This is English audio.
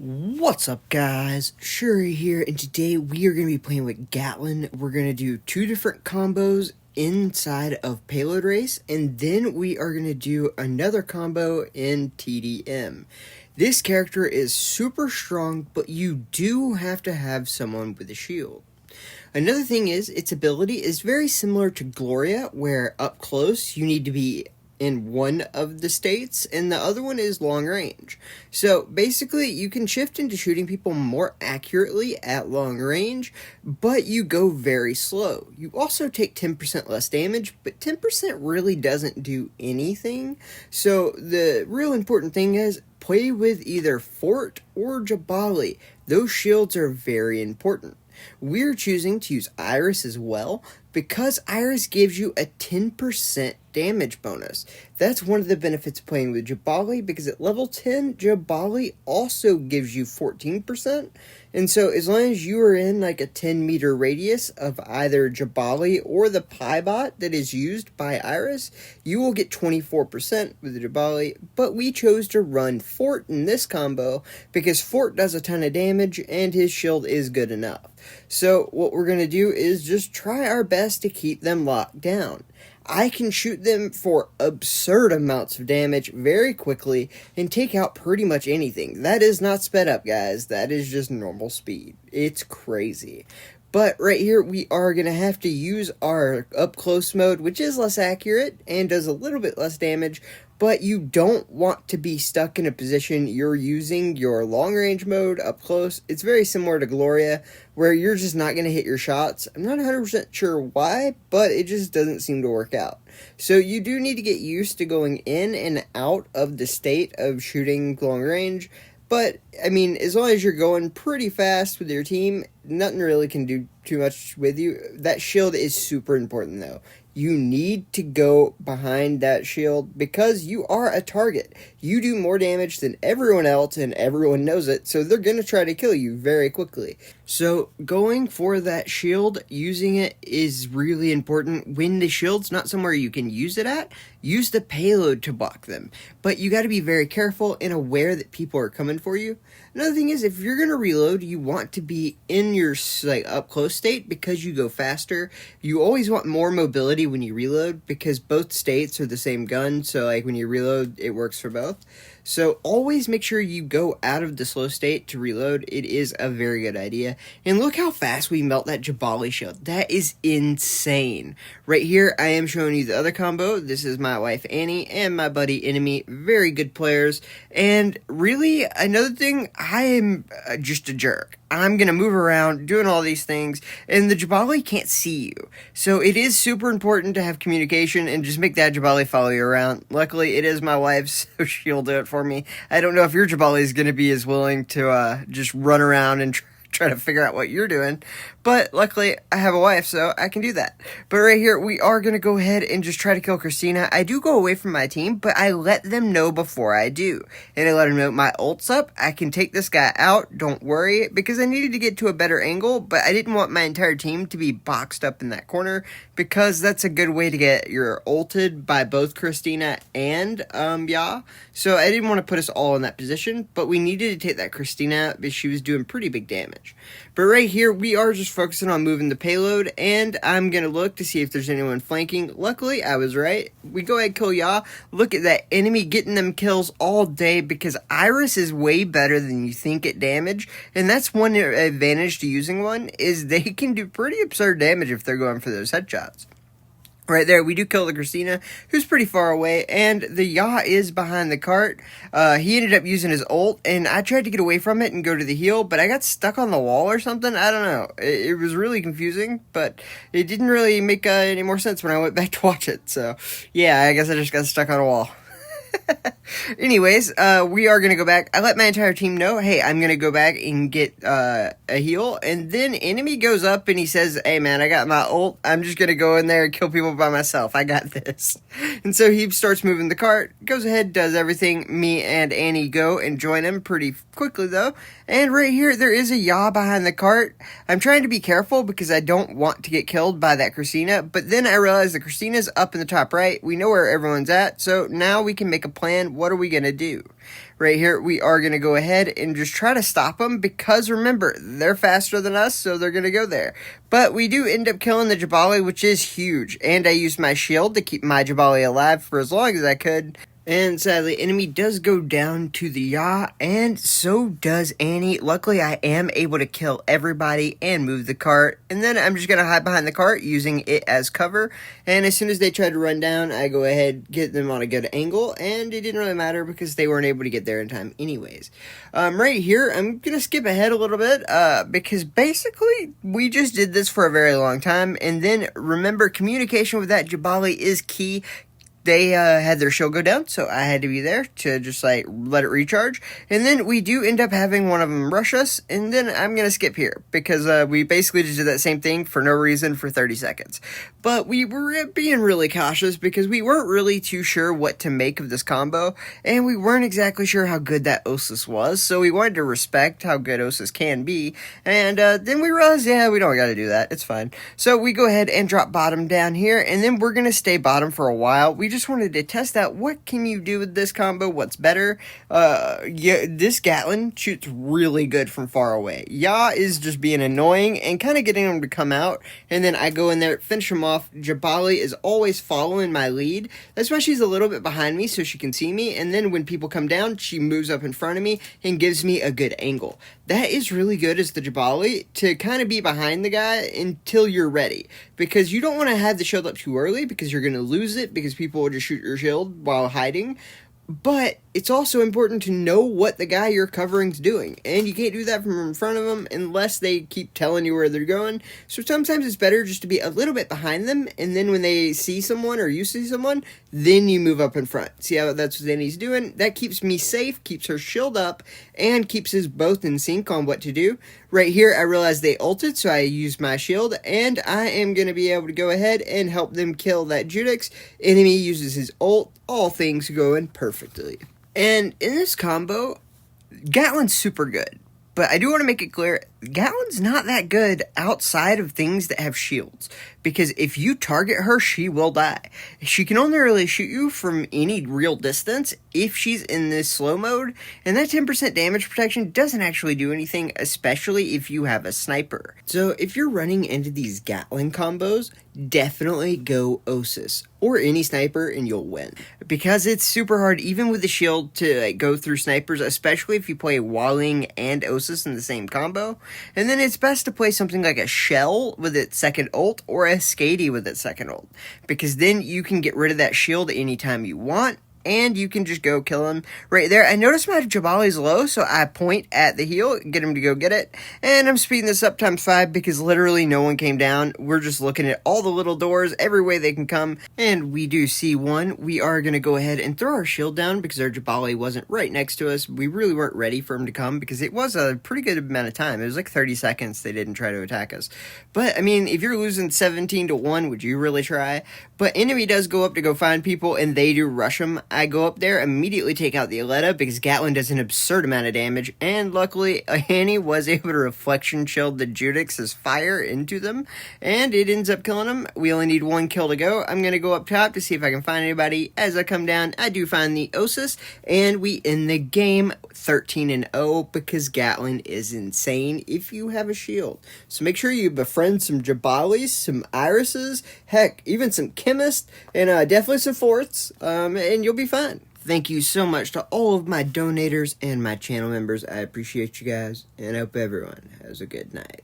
What's up, guys? Shouri here, and today we are going to be playing with Gatlyn. We're going to do two different combos inside of Payload Race, and then we are going to do another combo in TDM. This character is super strong, but you do have to have someone with a shield. Another thing is, its ability is very similar to Gloria, where up close you need to be in one of the states, and the other one is long range. So basically, you can shift into shooting people more accurately at long range, but you go very slow. You also take 10% less damage, but 10% really doesn't do anything. So the real important thing is, play with either Fort or Jabali. Those shields are very important. We're choosing to use Iris as well, because Iris gives you a 10% damage bonus. That's one of the benefits of playing with Jabali, because at level 10, Jabali also gives you 14%. And so as long as you are in like a 10-meter radius of either Jabali or the Piebot that is used by Iris, you will get 24% with the Jabali. But we chose to run Fort in this combo because Fort does a ton of damage and his shield is good enough. So what we're going to do is just try our best to keep them locked down. I can shoot them for absurd amounts of damage very quickly and take out pretty much anything. That is not sped up, guys. That is just normal speed. It's crazy. But right here, we are going to have to use our up-close mode, which is less accurate and does a little bit less damage, but you don't want to be stuck in a position you're using your long-range mode up close. It's very similar to Gloria, where you're just not going to hit your shots. I'm not 100% sure why, but it just doesn't seem to work out. So you do need to get used to going in and out of the state of shooting long range. But, I mean, as long as you're going pretty fast with your team, nothing really can do too much with you. That shield is super important, though. You need to go behind that shield because you are a target. You do more damage than everyone else, and everyone knows it, so they're going to try to kill you very quickly. So going for that shield, using it is really important. When the shield's not somewhere you can use it at, use the payload to block them. But you got to be very careful and aware that people are coming for you. Another thing is, if you're going to reload, you want to be in your up-close state because you go faster. You always want more mobility when you reload because both states are the same gun, so like when you reload, it works for both. So always make sure you go out of the slow state to reload. It is a very good idea. And look how fast we melt that Jabali shield. That is insane. Right here, I am showing you the other combo. This is my wife Annie and my buddy Enemy. Very good players. And really, another thing, I am just a jerk. I'm going to move around, doing all these things, and the Jabali can't see you. So it is super important to have communication and just make that Jabali follow you around. Luckily, it is my wife, so she'll do it for me. I don't know if your Jabali is going to be as willing to just run around and try to figure out what you're doing, but luckily I have a wife, so I can do that. But right here, we are going to go ahead and just try to kill Christina. I do go away from my team, but I let them know before I do, and I let them know my ult's up. I can take this guy out, don't worry, because I needed to get to a better angle, but I didn't want my entire team to be boxed up in that corner, because that's a good way to get your ulted by both Christina and Ya. So I didn't want to put us all in that position, but we needed to take that Christina out because she was doing pretty big damage. But right here, we are just focusing on moving the payload, and I'm going to look to see if there's anyone flanking. Luckily, I was right. We go ahead and kill Ya. Look at that enemy getting them kills all day because Iris is way better than you think at damage, and that's one advantage to using one, is they can do pretty absurd damage if they're going for those headshots. Right there, we do kill the Christina, who's pretty far away, and the Ya is behind the cart. He ended up using his ult, and I tried to get away from it and go to the heal, but I got stuck on the wall or something. I don't know. It was really confusing, but it didn't really make any more sense when I went back to watch it. So, yeah, I guess I just got stuck on a wall. Anyways, we are going to go back. I let my entire team know, hey, I'm going to go back and get a heal. And then Enemy goes up and he says, hey, man, I got my ult. I'm just going to go in there and kill people by myself. I got this. And so he starts moving the cart, goes ahead, does everything. Me and Annie go and join him pretty quickly, though. And right here, there is a Ya behind the cart. I'm trying to be careful because I don't want to get killed by that Christina. But then I realize the Christina's up in the top right. We know where everyone's at. So now we can make make a plan. What are we going to do? Right here, we are going to go ahead and just try to stop them because, remember, they're faster than us, so they're going to go there. But we do end up killing the Jabali, which is huge. And I used my shield to keep my Jabali alive for as long as I could. And sadly, enemy does go down to the yaw, and so does Annie. Luckily, I am able to kill everybody and move the cart. And then I'm just going to hide behind the cart using it as cover. And as soon as they try to run down, I go ahead, get them on a good angle. And it didn't really matter because they weren't able to get there in time anyways. Right here, I'm going to skip ahead a little bit because basically we just did this for a very long time. And then remember, communication with that Jabali is key. They had their shield go down, so I had to be there to just, like, let it recharge. And then we do end up having one of them rush us, and then I'm going to skip here, because we basically just did that same thing for no reason for 30 seconds. But we were being really cautious, because we weren't really too sure what to make of this combo, and we weren't exactly sure how good that Osus was, so we wanted to respect how good Osus can be, and then we realized, yeah, we don't got to do that, it's fine. So we go ahead and drop bottom down here, and then we're going to stay bottom for a while. We just wanted to test out what can you do with this combo, what's better. Yeah, this Gatlyn shoots really good from far away. Ya is just being annoying and kind of getting him to come out, and then I go in there, finish him off. Jabali is always following my lead. That's why she's a little bit behind me so she can see me, and then when people come down, she moves up in front of me and gives me a good angle. That is really good as the Jabali, to kind of be behind the guy until you're ready, because you don't want to have the shield up too early because you're going to lose it because people will just shoot your shield while hiding. But it's also important to know what the guy you're covering's doing, and you can't do that from in front of them unless they keep telling you where they're going. So sometimes it's better just to be a little bit behind them, and then when they see someone or you see someone, then you move up in front. See how that's what Annie's doing? That keeps me safe, keeps her shield up, and keeps us both in sync on what to do. Right here, I realized they ulted, so I used my shield, and I am going to be able to go ahead and help them kill that Judix. Enemy uses his ult, all things going perfectly. And in this combo, Gatlyn's super good. But I do want to make it clear, Gatlyn's not that good outside of things that have shields. Because if you target her, she will die. She can only really shoot you from any real distance if she's in this slow mode. And that 10% damage protection doesn't actually do anything, especially if you have a sniper. So if you're running into these Gatlyn combos, definitely go Osus or any sniper and you'll win. Because it's super hard, even with the shield, to go through snipers, especially if you play Walling and Osus in the same combo. And then it's best to play something like a Shell with its second ult or a Skady with its second ult, because then you can get rid of that shield anytime you want, and you can just go kill him right there. I noticed my Jabali's low, so I point at the heal, get him to go get it, and I'm speeding this up ×5 because literally no one came down. We're just looking at all the little doors, every way they can come, and we do see one. We are going to go ahead and throw our shield down because our Jabali wasn't right next to us. We really weren't ready for him to come because it was a pretty good amount of time. It was like 30 seconds they didn't try to attack us. But, I mean, if you're losing 17-1, would you really try? But enemy does go up to go find people, and they do rush them. I go up there, immediately take out the Aletta because Gatlyn does an absurd amount of damage, and luckily Annie was able to reflection shield the Judix's fire into them, and it ends up killing them. We only need one kill to go. I'm going to go up top to see if I can find anybody. As I come down, I do find the Osus, and we end the game 13-0 because Gatlyn is insane if you have a shield. So make sure you befriend some Jabalis, some Irises, heck, even some Chemists, and definitely some Forts, and you'll be fine. Thank you so much to all of my donators and my channel members. I appreciate you guys, and I hope everyone has a good night.